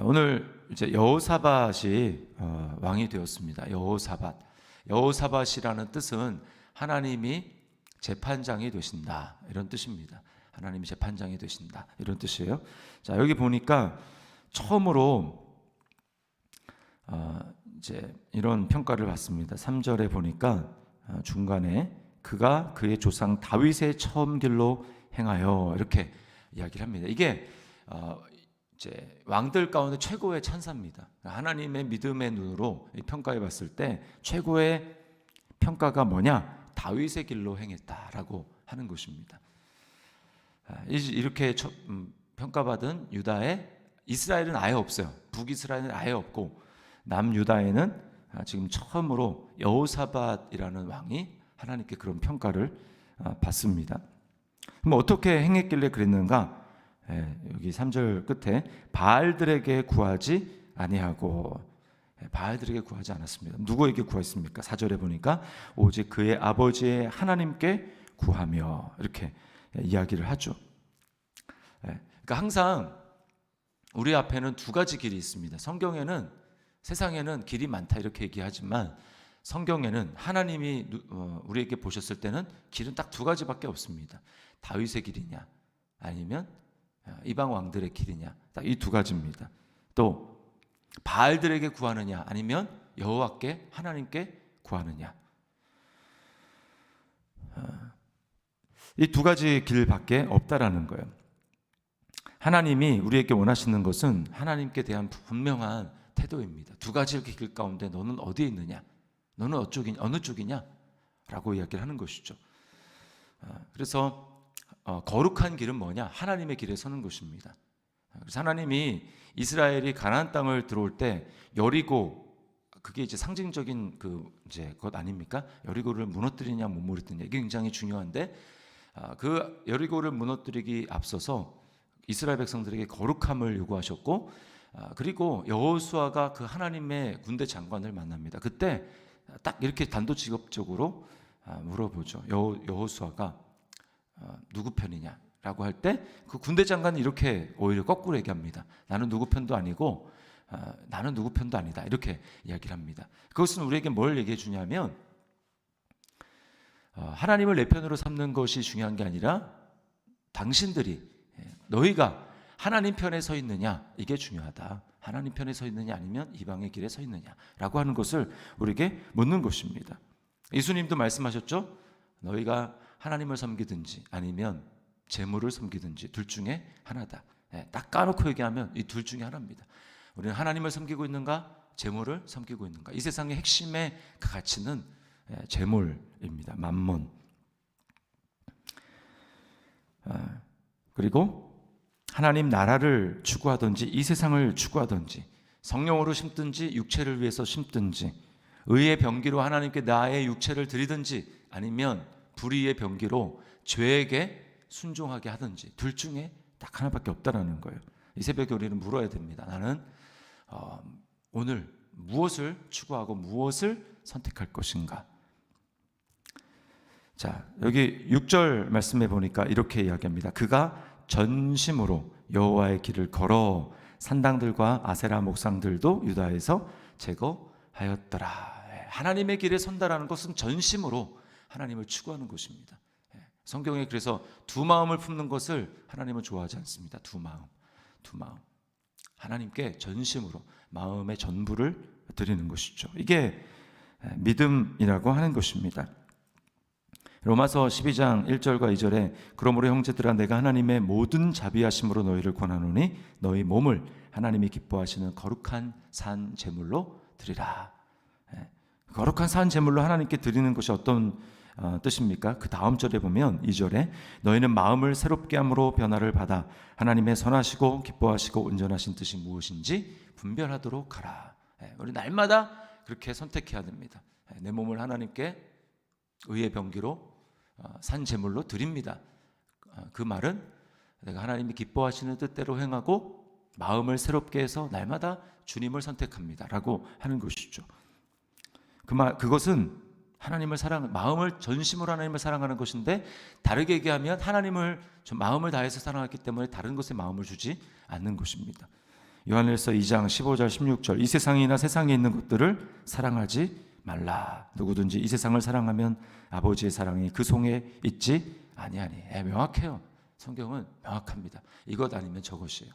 오늘 이제 여호사밧이 왕이 되었습니다. 여호사밧이라는 뜻은 하나님이 재판장이 되신다, 이런 뜻입니다. 하나님이 재판장이 되신다, 이런 뜻이에요. 자, 여기 보니까 처음으로 이제 이런 평가를 받습니다. 3절에 보니까 중간에 그가 그의 조상 다윗의 처음 길로 행하여, 이렇게 이야기를 합니다. 이게 이제 왕들 가운데 최고의 찬사입니다. 하나님의 믿음의 눈으로 평가해 봤을 때 최고의 평가가 뭐냐? 다윗의 길로 행했다라고 하는 것입니다. 이렇게 평가받은 유다에, 이스라엘은 아예 없어요. 북이스라엘은 아예 없고 남유다에는 지금 처음으로 여호사밧이라는 왕이 하나님께 그런 평가를 받습니다. 그럼 어떻게 행했길래 그랬는가? 여기 3절 끝에 바알들에게 구하지 아니하고, 바알들에게 구하지 않았습니다. 누구에게 구했습니까? 4절에 보니까 오직 그의 아버지의 하나님께 구하며, 이렇게 이야기를 하죠. 그러니까 항상 우리 앞에는 두 가지 길이 있습니다. 성경에는, 세상에는 길이 많다 이렇게 얘기하지만 성경에는 하나님이 우리에게 보셨을 때는 길은 딱 두 가지밖에 없습니다. 다윗의 길이냐, 아니면 이방 왕들의 길이냐, 딱 이 두 가지입니다. 또 바알들에게 구하느냐, 아니면 여호와께, 하나님께 구하느냐, 이 두 가지 길밖에 없다라는 거예요. 하나님이 우리에게 원하시는 것은 하나님께 대한 분명한 태도입니다. 두 가지 길 가운데 너는 어디에 있느냐, 너는 어느 쪽이냐 라고 이야기를 하는 것이죠. 그래서 거룩한 길은 뭐냐? 하나님의 길에 서는 것입니다. 그래서 하나님이 이스라엘이 가나안 땅을 들어올 때 여리고, 그게 이제 상징적인 것 아닙니까? 여리고를 무너뜨리냐 못 무너뜨리냐, 이게 굉장히 중요한데, 그 여리고를 무너뜨리기 앞서서 이스라엘 백성들에게 거룩함을 요구하셨고, 그리고 여호수아가 그 하나님의 군대 장관을 만납니다. 그때 딱 이렇게 단도직입적으로 물어보죠. 여호수아가 누구 편이냐라고 할 때 그 군대 장관은 이렇게 오히려 거꾸로 얘기합니다. 나는 누구 편도 아니고 나는 누구 편도 아니다, 이렇게 이야기를 합니다. 그것은 우리에게 뭘 얘기해 주냐면, 하나님을 내 편으로 삼는 것이 중요한 게 아니라 당신들이, 너희가 하나님 편에 서 있느냐, 이게 중요하다. 하나님 편에 서 있느냐, 아니면 이방의 길에 서 있느냐라고 하는 것을 우리에게 묻는 것입니다. 예수님도 말씀하셨죠. 너희가 하나님을 섬기든지 아니면 재물을 섬기든지 둘 중에 하나다. 딱 까놓고 얘기하면 이 둘 중에 하나입니다. 우리는 하나님을 섬기고 있는가, 재물을 섬기고 있는가. 이 세상의 핵심의 그 가치는 재물입니다. 만몬. 그리고 하나님 나라를 추구하든지 이 세상을 추구하든지, 성령으로 심든지 육체를 위해서 심든지, 의의 병기로 하나님께 나의 육체를 드리든지 아니면 불의의 병기로 죄에게 순종하게 하든지, 둘 중에 딱 하나밖에 없다라는 거예요. 이 새벽에 우리는 물어야 됩니다. 나는 오늘 무엇을 추구하고 무엇을 선택할 것인가? 자, 여기 6절 말씀해 보니까 이렇게 이야기합니다. 그가 전심으로 여호와의 길을 걸어 산당들과 아세라 목상들도 유다에서 제거하였더라. 하나님의 길에 선다라는 것은 전심으로 하나님을 추구하는 것입니다. 성경에 그래서 두 마음을 품는 것을 하나님은 좋아하지 않습니다. 두 마음. 하나님께 전심으로 마음의 전부를 드리는 것이죠. 이게 믿음이라고 하는 것입니다. 로마서 12장 1절과 2절에 그러므로 형제들아, 내가 하나님의 모든 자비하심으로 너희를 권하노니 너희 몸을 하나님이 기뻐하시는 거룩한 산 제물로 드리라. 거룩한 산 제물로 하나님께 드리는 것이 어떤 뜻입니까? 그 다음 절에 보면 2절에 너희는 마음을 새롭게 함으로 변화를 받아 하나님의 선하시고 기뻐하시고 온전하신 뜻이 무엇인지 분별하도록 하라. 우리 날마다 그렇게 선택해야 됩니다. 내 몸을 하나님께 의의 병기로 산 제물로 드립니다. 그 말은 내가 하나님이 기뻐하시는 뜻대로 행하고 마음을 새롭게 해서 날마다 주님을 선택합니다 라고 하는 것이죠. 그것은 하나님을 마음을 전심으로 하나님을 사랑하는 것인데, 다르게 얘기하면 하나님을 마음을 다해서 사랑했기 때문에 다른 것에 마음을 주지 않는 것입니다. 요한일서 2장 15절 16절 이 세상이나 세상에 있는 것들을 사랑하지 말라. 누구든지 이 세상을 사랑하면 아버지의 사랑이 그 속에 있지 아니하니. 명확해요. 성경은 명확합니다. 이것 아니면 저것이에요.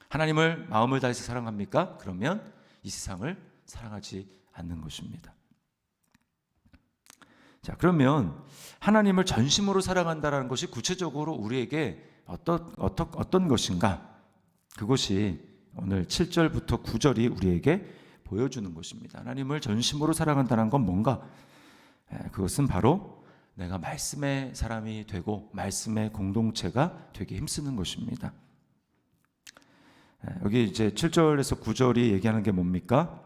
하나님을 마음을 다해서 사랑합니까? 그러면 이 세상을 사랑하지 않는 것입니다. 자, 그러면 하나님을 전심으로 사랑한다는 것이 구체적으로 우리에게 어떤 것인가? 그것이 오늘 7절부터 9절이 우리에게 보여주는 것입니다. 하나님을 전심으로 사랑한다는 건 뭔가? 그것은 바로 내가 말씀의 사람이 되고 말씀의 공동체가 되게 힘쓰는 것입니다. 여기 이제 7절에서 9절이 얘기하는 게 뭡니까?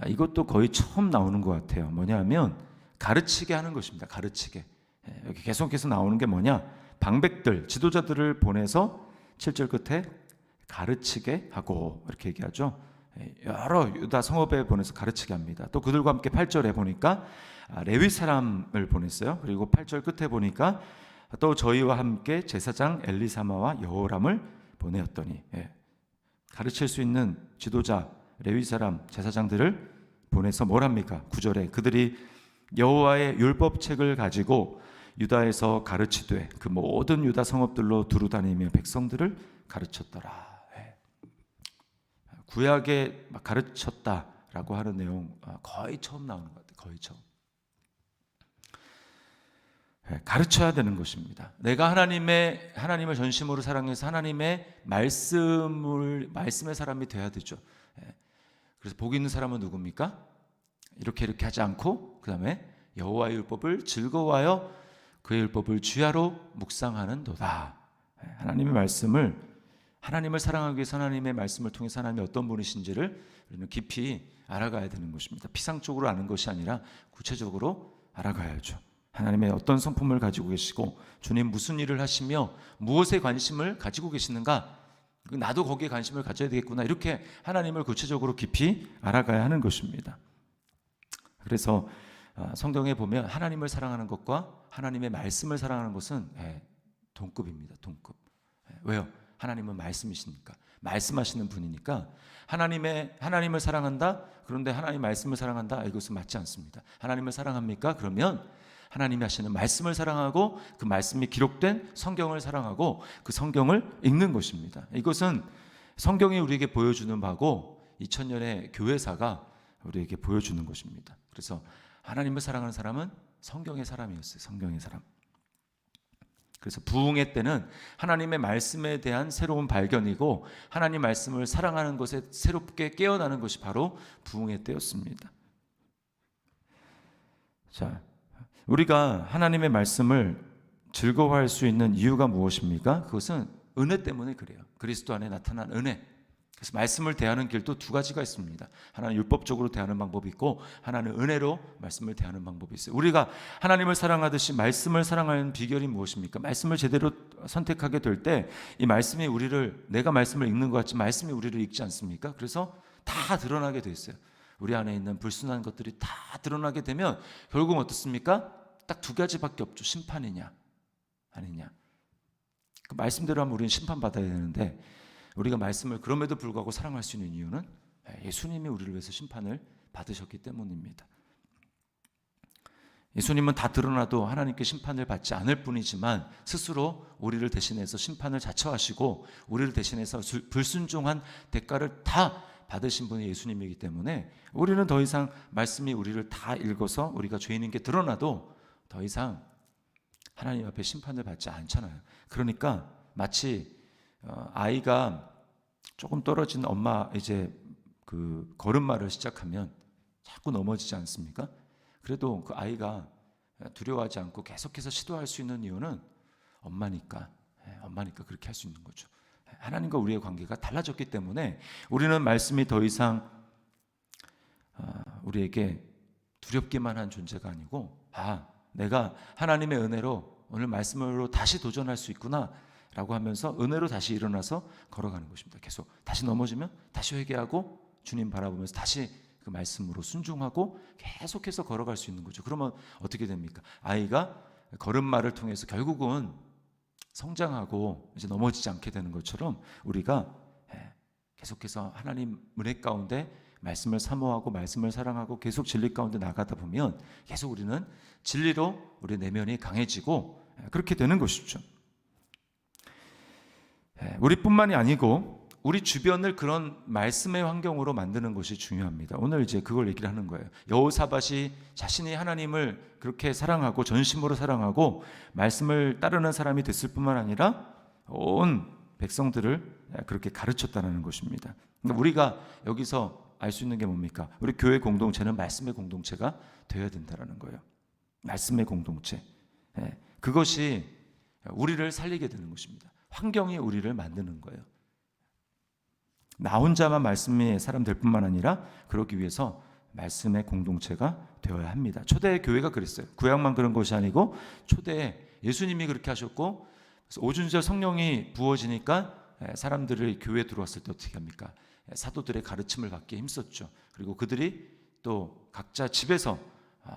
이것도 거의 처음 나오는 것 같아요. 뭐냐면 가르치게 하는 것입니다. 가르치게. 여기 계속해서 나오는 게 뭐냐? 방백들, 지도자들을 보내서 7절 끝에 가르치게 하고 이렇게 얘기하죠. 여러 유다 성읍에 보내서 가르치게 합니다. 또 그들과 함께 8절에 보니까 레위 사람을 보냈어요. 그리고 8절 끝에 보니까 또 저희와 함께 제사장 엘리사마와 여호람을 보내었더니, 가르칠 수 있는 지도자 레위 사람 제사장들을 보내서 뭘 합니까? 9절에 그들이 여호와의 율법책을 가지고 유다에서 가르치되 그 모든 유다 성읍들로 두루 다니며 백성들을 가르쳤더라. 구약에 가르쳤다라고 하는 내용 거의 처음 나오는 것 같아요. 거의 처음. 가르쳐야 되는 것입니다. 내가 하나님을 전심으로 사랑해서 하나님의 말씀의 사람이 돼야 되죠. 그래서 복 있는 사람은 누굽니까? 이렇게 하지 않고 그 다음에 여호와의 율법을 즐거워하여 그의 율법을 주야로 묵상하는도다. 하나님을 사랑하기 위해서 하나님의 말씀을 통해서 하나님이 어떤 분이신지를 우리는 깊이 알아가야 되는 것입니다. 피상적으로 아는 것이 아니라 구체적으로 알아가야죠. 하나님의 어떤 성품을 가지고 계시고 주님 무슨 일을 하시며 무엇에 관심을 가지고 계시는가? 나도 거기에 관심을 가져야 되겠구나. 이렇게 하나님을 구체적으로 깊이 알아가야 하는 것입니다. 그래서 성경에 보면 하나님을 사랑하는 것과 하나님의 말씀을 사랑하는 것은 동급입니다. 동급. 왜요? 하나님은 말씀이시니까. 말씀하시는 분이니까 하나님을 사랑한다? 그런데 하나님 말씀을 사랑한다? 이것은 맞지 않습니다. 하나님을 사랑합니까? 그러면 하나님이 하시는 말씀을 사랑하고 그 말씀이 기록된 성경을 사랑하고 그 성경을 읽는 것입니다. 이것은 성경이 우리에게 보여주는 바고 2000년의 교회사가 우리에게 보여주는 것입니다. 그래서 하나님을 사랑하는 사람은 성경의 사람이었어요. 성경의 사람. 그래서 부흥회 때는 하나님의 말씀에 대한 새로운 발견이고 하나님 말씀을 사랑하는 것에 새롭게 깨어나는 것이 바로 부흥회 때였습니다. 자, 우리가 하나님의 말씀을 즐거워할 수 있는 이유가 무엇입니까? 그것은 은혜 때문에 그래요. 그리스도 안에 나타난 은혜. 그래서 말씀을 대하는 길도 두 가지가 있습니다. 하나는 율법적으로 대하는 방법이 있고 하나는 은혜로 말씀을 대하는 방법이 있어요. 우리가 하나님을 사랑하듯이 말씀을 사랑하는 비결이 무엇입니까? 말씀을 제대로 선택하게 될 때 이 말씀이 내가 말씀을 읽는 것 같지 말씀이 우리를 읽지 않습니까? 그래서 다 드러나게 돼 있어요. 우리 안에 있는 불순한 것들이 다 드러나게 되면 결국 어떻습니까? 딱 두 가지밖에 없죠. 심판이냐 아니냐. 그 말씀대로 하면 우리는 심판받아야 되는데 우리가 말씀을 그럼에도 불구하고 사랑할 수 있는 이유는 예수님이 우리를 위해서 심판을 받으셨기 때문입니다. 예수님은 다 드러나도 하나님께 심판을 받지 않을 뿐이지만 스스로 우리를 대신해서 심판을 자처하시고 우리를 대신해서 불순종한 대가를 다 받으신 분이 예수님이기 때문에 우리는 더 이상 말씀이 우리를 다 읽어서 우리가 죄인인 게 드러나도 더 이상 하나님 앞에 심판을 받지 않잖아요. 그러니까 마치 아이가 조금 떨어진 엄마 이제 그 걸음마를 시작하면 자꾸 넘어지지 않습니까? 그래도 그 아이가 두려워하지 않고 계속해서 시도할 수 있는 이유는 엄마니까 그렇게 할 수 있는 거죠. 하나님과 우리의 관계가 달라졌기 때문에 우리는 말씀이 더 이상 우리에게 두렵기만 한 존재가 아니고 내가 하나님의 은혜로 오늘 말씀으로 다시 도전할 수 있구나 라고 하면서 은혜로 다시 일어나서 걸어가는 것입니다. 계속 다시 넘어지면 다시 회개하고 주님 바라보면서 다시 그 말씀으로 순종하고 계속해서 걸어갈 수 있는 거죠. 그러면 어떻게 됩니까? 아이가 걸음마를 통해서 결국은 성장하고 이제 넘어지지 않게 되는 것처럼 우리가 계속해서 하나님 은혜 가운데 말씀을 사모하고 말씀을 사랑하고 계속 진리 가운데 나가다 보면 계속 우리는 진리로 우리 내면이 강해지고 그렇게 되는 것이죠. 우리뿐만이 아니고 우리 주변을 그런 말씀의 환경으로 만드는 것이 중요합니다. 오늘 이제 그걸 얘기를 하는 거예요. 여호사밧이 자신이 하나님을 그렇게 사랑하고 전심으로 사랑하고 말씀을 따르는 사람이 됐을 뿐만 아니라 온 백성들을 그렇게 가르쳤다는 것입니다. 그러니까 우리가 여기서 알 수 있는 게 뭡니까? 우리 교회 공동체는 말씀의 공동체가 되어야 된다는 거예요. 말씀의 공동체. 그것이 우리를 살리게 되는 것입니다. 환경이 우리를 만드는 거예요. 나 혼자만 말씀의 사람 될 뿐만 아니라 그러기 위해서 말씀의 공동체가 되어야 합니다. 초대 교회가 그랬어요. 구약만 그런 것이 아니고 초대에 예수님이 그렇게 하셨고, 그래서 오순절 성령이 부어지니까 사람들이 교회에 들어왔을 때 어떻게 합니까? 사도들의 가르침을 받기에 힘썼죠. 그리고 그들이 또 각자 집에서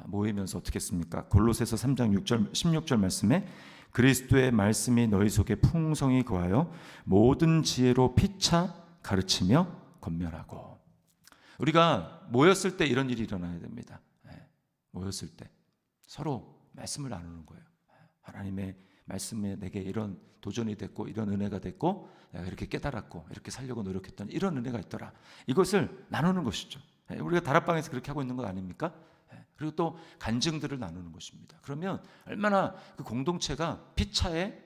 모이면서 어떻게 했습니까? 골로새서 3장 6절 16절 말씀에 그리스도의 말씀이 너희 속에 풍성히 거하여 모든 지혜로 피차 가르치며 권면하고. 우리가 모였을 때 이런 일이 일어나야 됩니다. 모였을 때 서로 말씀을 나누는 거예요. 하나님의 말씀에 내게 이런 도전이 됐고 이런 은혜가 됐고 내가 이렇게 깨달았고 이렇게 살려고 노력했던 이런 은혜가 있더라. 이것을 나누는 것이죠. 우리가 다락방에서 그렇게 하고 있는 것 아닙니까? 그리고 또 간증들을 나누는 것입니다. 그러면 얼마나 그 공동체가 피차에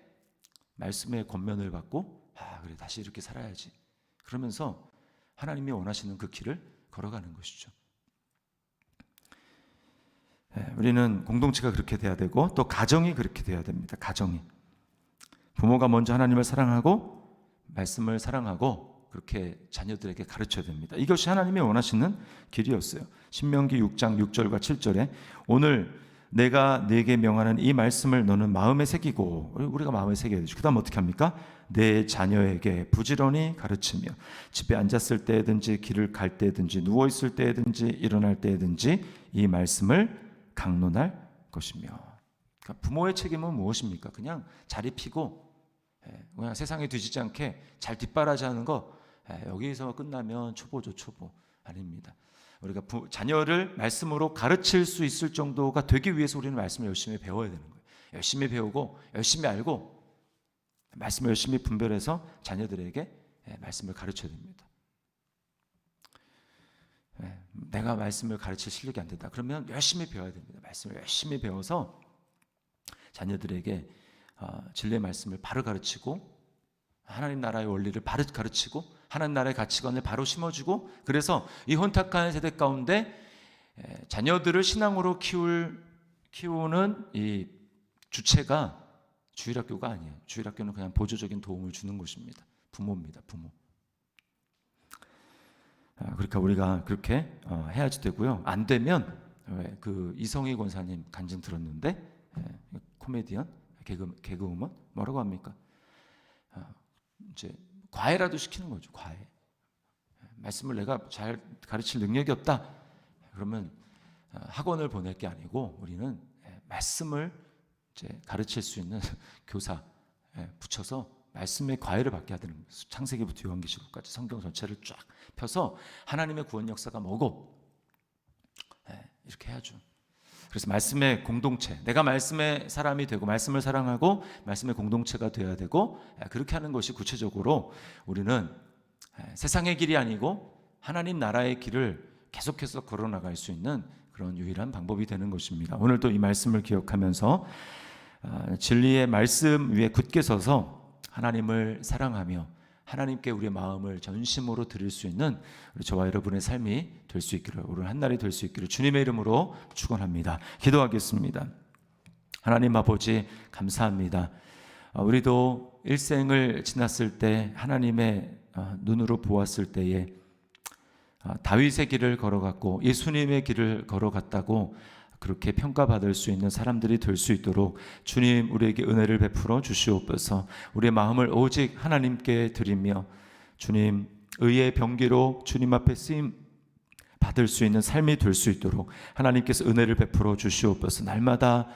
말씀의 권면을 받고 그래 다시 이렇게 살아야지 그러면서 하나님이 원하시는 그 길을 걸어가는 것이죠. 우리는 공동체가 그렇게 돼야 되고 또 가정이 그렇게 돼야 됩니다. 가정이 부모가 먼저 하나님을 사랑하고 말씀을 사랑하고 그렇게 자녀들에게 가르쳐야 됩니다. 이것이 하나님이 원하시는 길이었어요. 신명기 6장 6절과 7절에 오늘 내가 네게 명하는 이 말씀을 너는 마음에 새기고, 우리가 마음에 새겨야 되죠. 그 다음 어떻게 합니까? 내 자녀에게 부지런히 가르치며 집에 앉았을 때든지 길을 갈 때든지 누워있을 때든지 일어날 때든지 이 말씀을 강론할 것이며. 그러니까 부모의 책임은 무엇입니까? 그냥 자리 피고 그냥 세상에 뒤지지 않게 잘 뒷바라지하는 거, 여기서 끝나면 초보죠. 초보 아닙니다. 우리가 자녀를 말씀으로 가르칠 수 있을 정도가 되기 위해서 우리는 말씀을 열심히 배워야 되는 거예요. 열심히 배우고 열심히 알고 말씀을 열심히 분별해서 자녀들에게 말씀을 가르쳐야 됩니다. 내가 말씀을 가르칠 실력이 안 된다. 그러면 열심히 배워야 됩니다. 말씀을 열심히 배워서 자녀들에게 진리의 말씀을 바로 가르치고 하나님 나라의 원리를 바로 가르치고 하나님 나라의 가치관을 바로 심어주고, 그래서 이 혼탁한 세대 가운데 자녀들을 신앙으로 키우는 이 주체가 주일학교가 아니에요. 주일학교는 그냥 보조적인 도움을 주는 곳입니다. 부모입니다. 부모. 그러니까 우리가 그렇게 해야지 되고요. 안 되면 그 이성희 권사님 간증 들었는데 코미디언, 개그우먼 뭐라고 합니까? 이제 과외라도 시키는 거죠. 과외. 말씀을 내가 잘 가르칠 능력이 없다. 그러면 학원을 보낼 게 아니고 우리는 말씀을 이제 가르칠 수 있는 교사 붙여서 말씀의 과외를 받게 하는 거예요. 창세기부터 요한계시록까지 성경 전체를 쫙 펴서 하나님의 구원 역사가 뭐고 이렇게 해야죠. 그래서 말씀의 공동체, 내가 말씀의 사람이 되고 말씀을 사랑하고 말씀의 공동체가 되어야 되고, 그렇게 하는 것이 구체적으로 우리는 세상의 길이 아니고 하나님 나라의 길을 계속해서 걸어나갈 수 있는 그런 유일한 방법이 되는 것입니다. 오늘도 이 말씀을 기억하면서 진리의 말씀 위에 굳게 서서 하나님을 사랑하며 하나님께 우리의 마음을 전심으로 드릴 수 있는 우리 저와 여러분의 삶이 될 수 있기를, 오늘 한날이 될 수 있기를 주님의 이름으로 축원합니다. 기도하겠습니다. 하나님 아버지 감사합니다. 우리도 일생을 지났을 때 하나님의 눈으로 보았을 때에 다윗의 길을 걸어갔고 예수님의 길을 걸어갔다고 그렇게 평가받을 수 있는 사람들이 될 수 있도록 주님 우리에게 은혜를 베풀어 주시옵소서. 우리의 마음을 오직 하나님께 드리며 주님 의의 병기로 주님 앞에 쓰임 받을 수 있는 삶이 될 수 있도록 하나님께서 은혜를 베풀어 주시옵소서. 날마다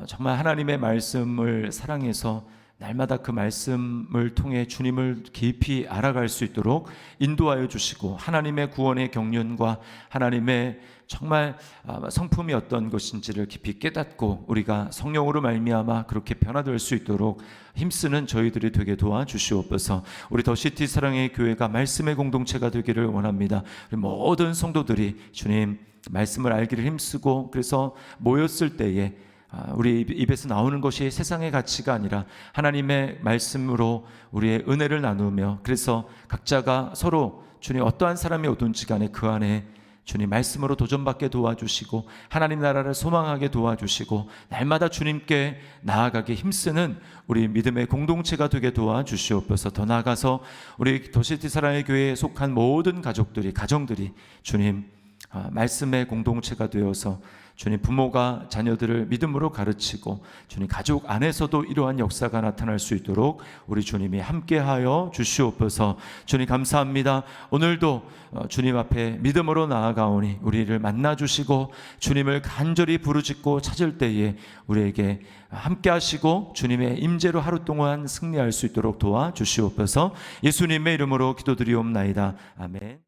정말 하나님의 말씀을 사랑해서 날마다 그 말씀을 통해 주님을 깊이 알아갈 수 있도록 인도하여 주시고, 하나님의 구원의 경륜과 하나님의 정말 성품이 어떤 것인지를 깊이 깨닫고 우리가 성령으로 말미암아 그렇게 변화될 수 있도록 힘쓰는 저희들이 되게 도와주시옵소서. 우리 더시티 사랑의 교회가 말씀의 공동체가 되기를 원합니다. 우리 모든 성도들이 주님 말씀을 알기를 힘쓰고, 그래서 모였을 때에 우리 입에서 나오는 것이 세상의 가치가 아니라 하나님의 말씀으로 우리의 은혜를 나누며, 그래서 각자가 서로 주님 어떠한 사람이 오든지 간에 그 안에 주님 말씀으로 도전받게 도와주시고 하나님 나라를 소망하게 도와주시고 날마다 주님께 나아가게 힘쓰는 우리 믿음의 공동체가 되게 도와주시옵소서. 더 나아가서 우리 더시티 사랑의 교회에 속한 모든 가정들이 주님 말씀의 공동체가 되어서 주님 부모가 자녀들을 믿음으로 가르치고 주님 가족 안에서도 이러한 역사가 나타날 수 있도록 우리 주님이 함께하여 주시옵소서. 주님 감사합니다. 오늘도 주님 앞에 믿음으로 나아가오니 우리를 만나주시고 주님을 간절히 부르짖고 찾을 때에 우리에게 함께하시고 주님의 임재로 하루 동안 승리할 수 있도록 도와주시옵소서. 예수님의 이름으로 기도드리옵나이다. 아멘.